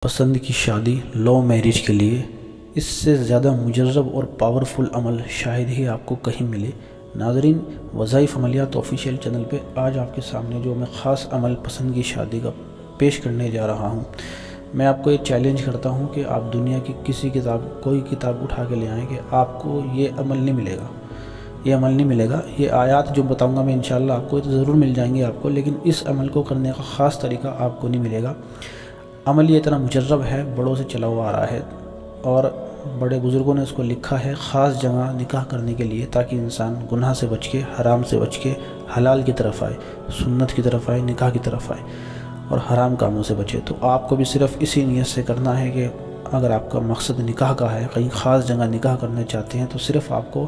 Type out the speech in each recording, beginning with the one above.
پسند کی شادی لو میرج کے لیے اس سے زیادہ مجرب اور پاورفل عمل شاید ہی آپ کو کہیں ملے۔ ناظرین، وظائف عملیات آفیشیل چینل پہ آج آپ کے سامنے جو میں خاص عمل پسند کی شادی کا پیش کرنے جا رہا ہوں، میں آپ کو یہ چیلنج کرتا ہوں کہ آپ دنیا کی کوئی کتاب اٹھا کے لے آئیں کہ آپ کو یہ عمل نہیں ملے گا، یہ عمل نہیں ملے گا۔ یہ آیات جو بتاؤں گا میں انشاءاللہ آپ کو ضرور مل جائیں گے آپ کو، لیکن اس عمل کو کرنے کا خاص طریقہ آپ کو نہیں ملے گا۔ عمل یہ اتنا مجرب ہے، بڑوں سے چلا ہوا آ رہا ہے اور بڑے بزرگوں نے اس کو لکھا ہے خاص جگہ نکاح کرنے کے لیے، تاکہ انسان گناہ سے بچ کے، حرام سے بچ کے حلال کی طرف آئے، سنت کی طرف آئے، نکاح کی طرف آئے اور حرام کاموں سے بچے۔ تو آپ کو بھی صرف اسی نیت سے کرنا ہے کہ اگر آپ کا مقصد نکاح کا ہے، کہیں خاص جگہ نکاح کرنا چاہتے ہیں، تو صرف آپ کو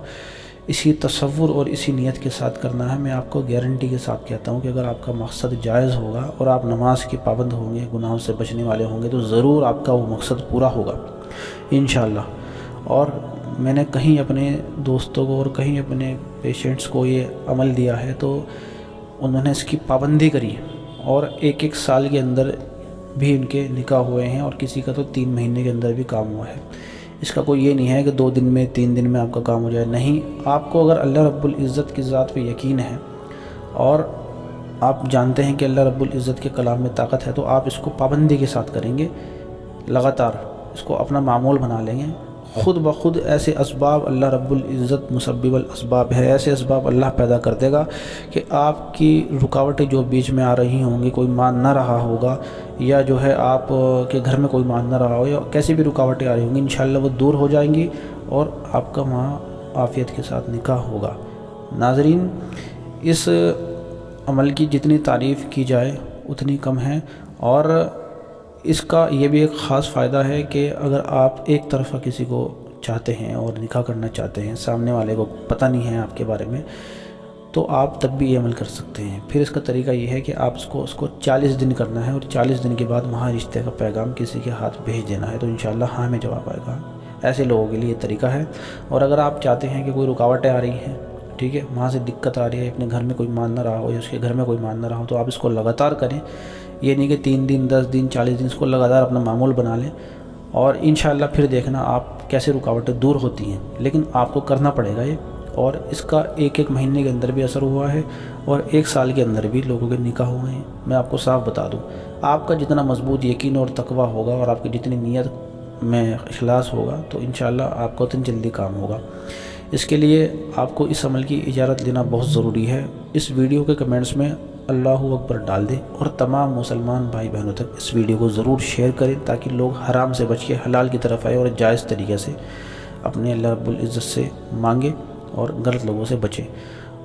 اسی تصور اور اسی نیت کے ساتھ کرنا ہے۔ میں آپ کو گارنٹی کے ساتھ کہتا ہوں کہ اگر آپ کا مقصد جائز ہوگا اور آپ نماز کے پابند ہوں گے، گناہوں سے بچنے والے ہوں گے، تو ضرور آپ کا وہ مقصد پورا ہوگا انشاءاللہ۔ اور میں نے کہیں اپنے دوستوں کو اور کہیں اپنے پیشنٹس کو یہ عمل دیا ہے تو انہوں نے اس کی پابندی کری اور ایک سال کے اندر بھی ان کے نکاح ہوئے ہیں، اور کسی کا تو 3 مہینے کے اندر بھی کام ہوا ہے۔ اس کا کوئی یہ نہیں ہے کہ 2 دن میں 3 دن میں آپ کا کام ہو جائے، نہیں۔ آپ کو اگر اللہ رب العزت کی ذات پہ یقین ہے اور آپ جانتے ہیں کہ اللہ رب العزت کے کلام میں طاقت ہے، تو آپ اس کو پابندی کے ساتھ کریں گے، لگاتار اس کو اپنا معمول بنا لیں گے۔ خود بخود ایسے اسباب اللہ رب العزت مسبب الاسباب ہے، ایسے اسباب اللہ پیدا کر دے گا کہ آپ کی رکاوٹیں جو بیچ میں آ رہی ہوں گی، کوئی مان نہ رہا ہوگا، یا جو ہے آپ کے گھر میں کوئی مان نہ رہا ہو، یا کیسی بھی رکاوٹیں آ رہی ہوں گی، انشاءاللہ وہ دور ہو جائیں گی اور آپ کا وہاں عافیت کے ساتھ نکاح ہوگا۔ ناظرین، اس عمل کی جتنی تعریف کی جائے اتنی کم ہے، اور اس کا یہ بھی ایک خاص فائدہ ہے کہ اگر آپ ایک طرفہ کسی کو چاہتے ہیں اور نکاح کرنا چاہتے ہیں، سامنے والے کو پتہ نہیں ہے آپ کے بارے میں، تو آپ تب بھی یہ عمل کر سکتے ہیں۔ پھر اس کا طریقہ یہ ہے کہ آپ اس کو 40 دن کرنا ہے، اور 40 دن کے بعد وہاں رشتے کا پیغام کسی کے ہاتھ بھیج دینا ہے، تو انشاءاللہ ہاں میں جواب آئے گا۔ ایسے لوگوں کے لیے یہ طریقہ ہے۔ اور اگر آپ چاہتے ہیں کہ کوئی رکاوٹیں آ رہی ہیں، ٹھیک ہے، وہاں سے دقت آ رہی ہے، اپنے گھر میں کوئی مان نہ رہا ہو یا اس کے گھر میں کوئی مان نہ رہا ہو، تو آپ اس کو لگاتار کریں۔ یہ نہیں کہ 3 دن 10 دن 40 دن، اس کو لگاتار اپنا معمول بنا لیں، اور انشاءاللہ پھر دیکھنا آپ کیسے رکاوٹیں دور ہوتی ہیں۔ لیکن آپ کو کرنا پڑے گا یہ، اور اس کا ایک مہینے کے اندر بھی اثر ہوا ہے، اور 1 سال کے اندر بھی لوگوں کے نکاح ہوئے ہیں۔ میں آپ کو صاف بتا دوں، آپ کا جتنا مضبوط یقین اور تقویٰ ہوگا اور آپ کی جتنی نیت میں اخلاص ہوگا، تو انشاءاللہ آپ کو اتنی جلدی کام ہوگا۔ اس کے لیے آپ کو اس عمل کی اجازت لینا بہت ضروری ہے۔ اس ویڈیو کے کمنٹس میں اللہ اکبر ڈال دیں، اور تمام مسلمان بھائی بہنوں تک اس ویڈیو کو ضرور شیئر کریں، تاکہ لوگ حرام سے بچ کے حلال کی طرف آئے اور جائز طریقے سے اپنے اللہ رب العزت سے مانگے اور غلط لوگوں سے بچیں۔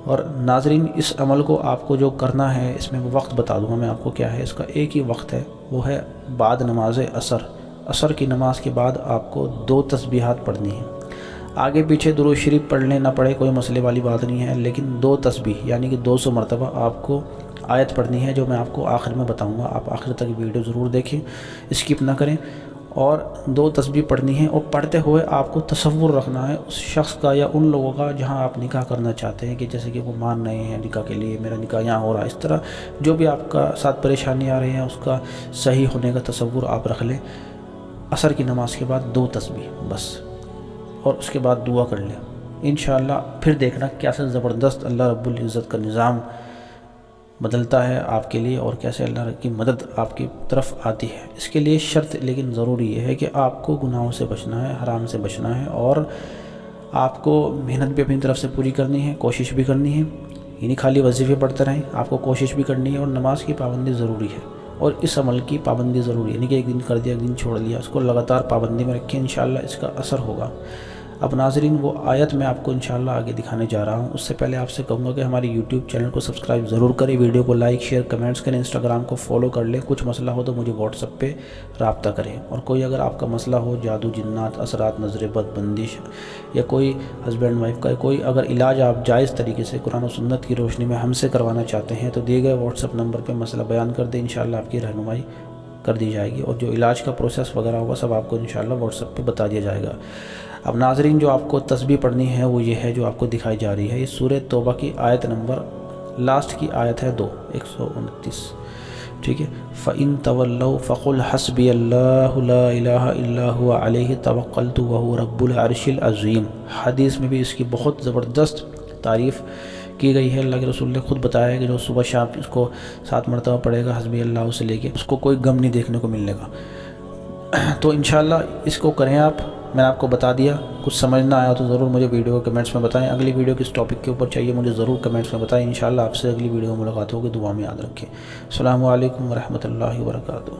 اور ناظرین، اس عمل کو آپ کو جو کرنا ہے، اس میں وقت بتا دوں گا میں آپ کو کیا ہے۔ اس کا ایک ہی وقت ہے، وہ ہے بعد نماز عصر کی نماز کے بعد آپ کو 2 تسبیحات پڑھنی ہیں۔ آگے پیچھے درود شریف پڑھ لیں نہ پڑھے کوئی مسئلے والی بات نہیں ہے، لیکن 2 تسبیح یعنی کہ 200 مرتبہ آپ کو آیت پڑھنی ہے، جو میں آپ کو آخر میں بتاؤں گا۔ آپ آخر تک ویڈیو ضرور دیکھیں، اسکپ نہ کریں، اور 2 تسبیح پڑھنی ہے۔ اور پڑھتے ہوئے آپ کو تصور رکھنا ہے اس شخص کا یا ان لوگوں کا جہاں آپ نکاح کرنا چاہتے ہیں، کہ جیسے کہ وہ مان رہے ہیں نکاح کے لیے، میرا نکاح یہاں ہو رہا ہے، اس طرح جو بھی آپ کا ساتھ پریشانی آ رہی ہے اس کا صحیح ہونے کا تصور آپ رکھ لیں۔ عصر کی نماز کے بعد 2 تسبیح بس، اور اس کے بعد دعا کر لیں انشاءاللہ۔ پھر دیکھنا کیسے زبردست اللہ رب العزت کا نظام بدلتا ہے آپ کے لیے، اور کیسے اللہ کی مدد آپ کی طرف آتی ہے۔ اس کے لیے شرط لیکن ضروری یہ ہے کہ آپ کو گناہوں سے بچنا ہے، حرام سے بچنا ہے، اور آپ کو محنت بھی اپنی طرف سے پوری کرنی ہے، کوشش بھی کرنی ہے۔ یعنی خالی وظیفے پڑھتے رہیں، آپ کو کوشش بھی کرنی ہے، اور نماز کی پابندی ضروری ہے، اور اس عمل کی پابندی ضروری ہے، یعنی کہ ایک دن کر دیا، ایک دن چھوڑ دیا، اس کو لگاتار پابندی میں رکھیں، انشاءاللہ اس کا اثر ہوگا۔ اب ناظرین، وہ آیت میں آپ کو انشاءاللہ آگے دکھانے جا رہا ہوں۔ اس سے پہلے آپ سے کہوں گا کہ ہماری یوٹیوب چینل کو سبسکرائب ضرور کریں، ویڈیو کو لائک شیئر کمنٹس کریں، انسٹاگرام کو فالو کر لیں۔ کچھ مسئلہ ہو تو مجھے واٹس ایپ پہ رابطہ کریں، اور کوئی اگر آپ کا مسئلہ ہو، جادو جنات اثرات نظر بد بندش، یا کوئی ہسبینڈ وائف کا کوئی اگر علاج آپ جائز طریقے سے قرآن و سنت کی روشنی میں ہم سے کروانا چاہتے ہیں، تو دیے گئے واٹس ایپ نمبر پہ مسئلہ بیان کر دیں، انشاءاللہ آپ کی رہنمائی کر دی جائے گی، اور جو علاج کا پروسیس وغیرہ ہوگا سب آپ کو انشاءاللہ واٹس ایپ پہ بتا دیا جائے گا۔ اب ناظرین، جو آپ کو تسبیح پڑھنی ہے وہ یہ ہے جو آپ کو دکھائی جا رہی ہے۔ یہ سورہ توبہ کی آیت نمبر لاسٹ کی آیت ہے 129۔ ٹھیک ہے، فَإِن تَوَلَّوْا فَقُلْ حَسْبِيَ اللَّهُ لَا إِلَٰهَ إِلَّا هُوَ عَلَيْهِ تَوَكَّلْتُ وَهُوَ رَبُّ الْعَرْشِ الْعَظِيمِ۔ حدیث میں بھی اس کی بہت زبردست تعریف کی گئی ہے۔ اللہ کے رسول نے خود بتایا ہے کہ جو صبح شام اس کو 7 مرتبہ پڑھے گا حسبی اللہ سے لے کے، اس کو کوئی غم نہیں دیکھنے کو ملنے کا۔ تو انشاءاللہ اس کو کریں آپ، میں نے آپ کو بتا دیا۔ کچھ سمجھ نہ آیا تو ضرور مجھے ویڈیو کے کمنٹس میں بتائیں۔ اگلی ویڈیو کس ٹاپک کے اوپر چاہیے مجھے ضرور کمنٹس میں بتائیں۔ انشاءاللہ آپ سے اگلی ویڈیو میں ملاقات ہوگی، دعا میں یاد رکھیں۔ السلام علیکم ورحمۃ اللہ وبرکاتہ۔